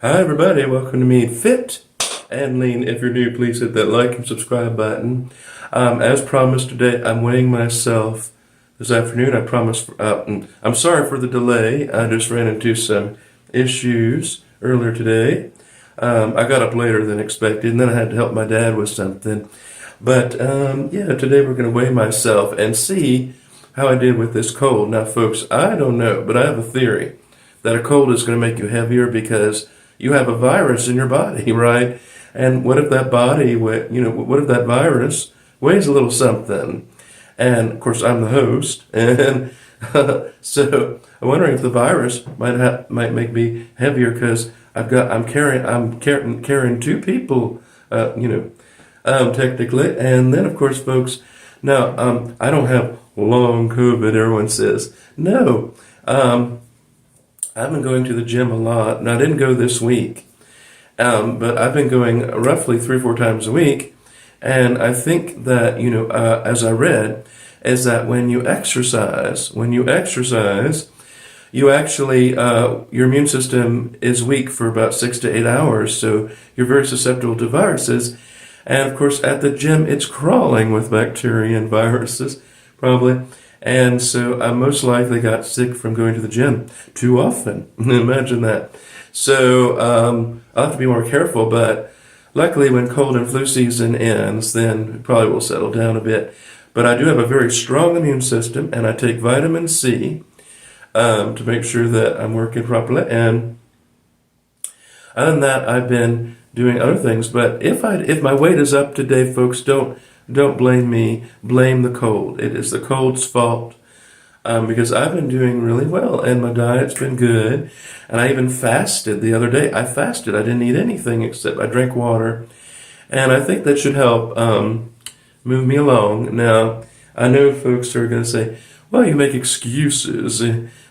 Hi everybody, welcome to me Fit and Lean. If you're new, please hit that like and subscribe button. As promised today, I'm weighing myself this afternoon. I promise, I'm sorry for the delay. I just ran into some issues earlier today. I got up later than expected, and then I had to help my dad with something. But yeah, today we're going to weigh myself and see how I did with this cold. Now folks, I don't know, but I have a theory that a cold is going to make you heavier because you have a virus in your body, right? And what if that what if that virus weighs a little something? And of course, I'm the host, and so I'm wondering if the virus might make me heavier because I'm carrying two people, technically. And then, of course, folks, now I don't have long COVID. Everyone says no. I've been going to the gym a lot, and I didn't go this week, but I've been going roughly 3 or 4 times a week, and I think that, as I read, is that when you exercise, you actually, your immune system is weak for about 6 to 8 hours, so you're very susceptible to viruses, and of course at the gym it's crawling with bacteria and viruses, probably. And so I most likely got sick from going to the gym too often. Imagine that. So I'll have to be more careful, but luckily when cold and flu season ends, then it probably will settle down a bit. But I do have a very strong immune system, and I take vitamin C to make sure that I'm working properly. And other than that, I've been doing other things. But if my weight is up today, folks, don't blame me. Blame the cold. It is the cold's fault because I've been doing really well and my diet's been good. And I even fasted the other day. I fasted. I didn't eat anything except I drank water. And I think that should help move me along. Now, I know folks are going to say, well, you make excuses.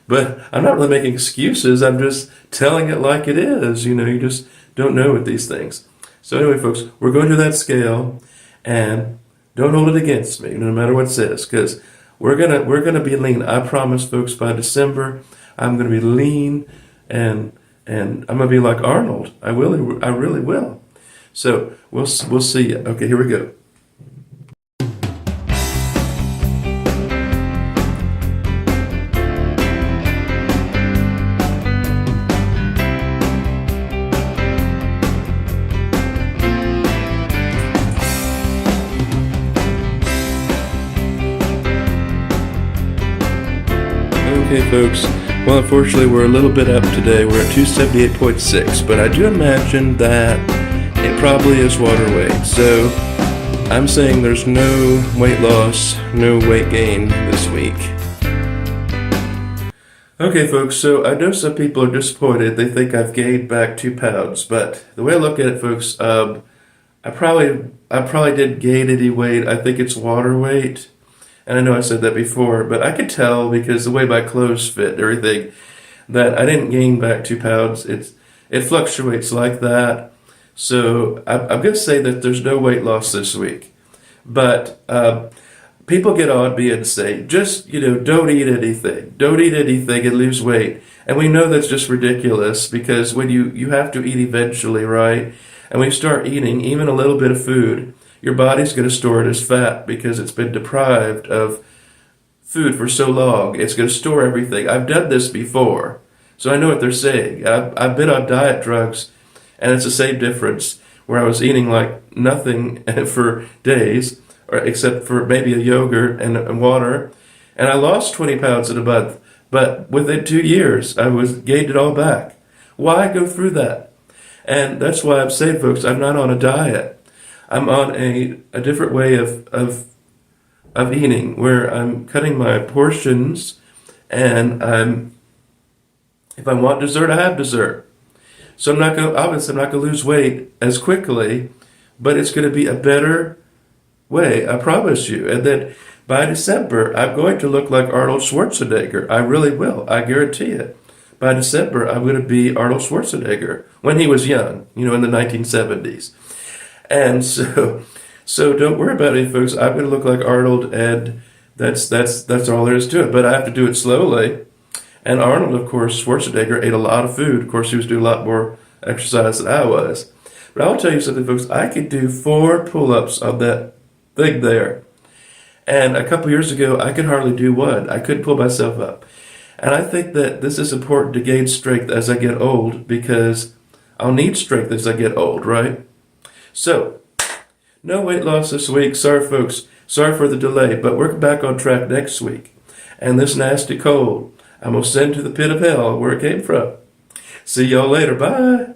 But I'm not really making excuses. I'm just telling it like it is. You just don't know with these things. So anyway, folks, we're going to that scale. And don't hold it against me, no matter what it says, because we're gonna be lean. I promise, folks. By December, I'm gonna be lean, and I'm gonna be like Arnold. I really will. So we'll see. Okay, here we go. Okay, folks. Well, unfortunately, we're a little bit up today. We're at 278.6, but I do imagine that it probably is water weight. So I'm saying there's no weight loss, no weight gain this week. Okay, folks, so I know some people are disappointed. They think I've gained back 2 pounds, but the way I look at it, folks, I probably didn't gain any weight. I think it's water weight. And I know I said that before, but I could tell because the way my clothes fit and everything that I didn't gain back 2 pounds. It fluctuates like that. So I'm going to say that there's no weight loss this week. But people get on me and say, just, don't eat anything. Don't eat anything and lose weight. And we know that's just ridiculous because when you have to eat eventually, right? And when you start eating even a little bit of food, your body's going to store it as fat because it's been deprived of food for so long. It's going to store everything. I've done this before, so I know what they're saying. I've been on diet drugs, and it's the same difference where I was eating like nothing for days, except for maybe a yogurt and water, and I lost 20 pounds in a month. But within 2 years, I gained it all back. Why go through that? And that's why I'm saying, folks, I'm not on a diet. I'm on a different way of eating where I'm cutting my portions, and if I want dessert, I have dessert. So obviously I'm not gonna lose weight as quickly, but it's gonna be a better way, I promise you. And then by December, I'm going to look like Arnold Schwarzenegger. I really will. I guarantee it. By December, I'm going to be Arnold Schwarzenegger when he was young, in the 1970s. And so don't worry about it, folks. I'm going to look like Arnold, and that's all there is to it. But I have to do it slowly. And Arnold, of course, Schwarzenegger ate a lot of food. Of course, he was doing a lot more exercise than I was. But I'll tell you something, folks. I could do 4 pull-ups on that thing there. And a couple years ago, I could hardly do one. I couldn't pull myself up. And I think that this is important to gain strength as I get old because I'll need strength as I get old, right? So, no weight loss this week. Sorry, folks. Sorry for the delay, but we're back on track next week. And this nasty cold, I'm going to send to the pit of hell where it came from. See y'all later. Bye.